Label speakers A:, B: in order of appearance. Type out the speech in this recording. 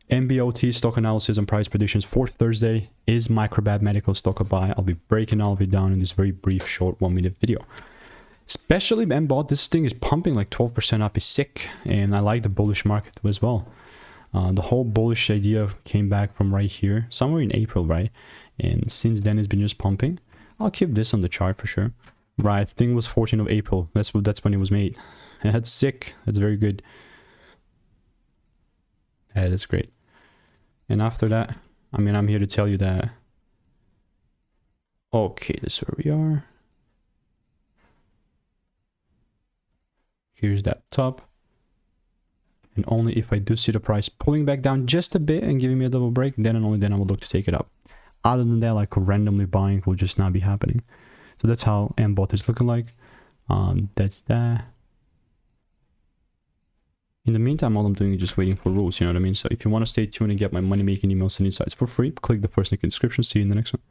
A: MBOT stock analysis and price predictions for Thursday. Is Microbot Medical stock a buy? I'll be breaking all of it down in this very brief, short 1-minute video. Especially MBOT, this thing is pumping like 12% up, is sick, and I like the bullish market as well. The whole bullish idea came back from right here, somewhere in April, right? And since then, it's been just pumping. I'll keep this on the chart for sure. Right, thing was 14th of April. That's when it was made. And that's sick. That's very good. Yeah, that's great. And after that, I mean, I'm here to tell you that. Okay, this is where we are. Here's that top. And only if I do see the price pulling back down just a bit and giving me a double break, then and only then I will look to take it up. Other than that, like randomly buying will just not be happening. So that's how MBOT is looking like. That's that. In the meantime, all I'm doing is just waiting for rules, you know what I mean? So if you want to stay tuned and get my money making emails and insights for free, click the first link in the description. See you in the next one.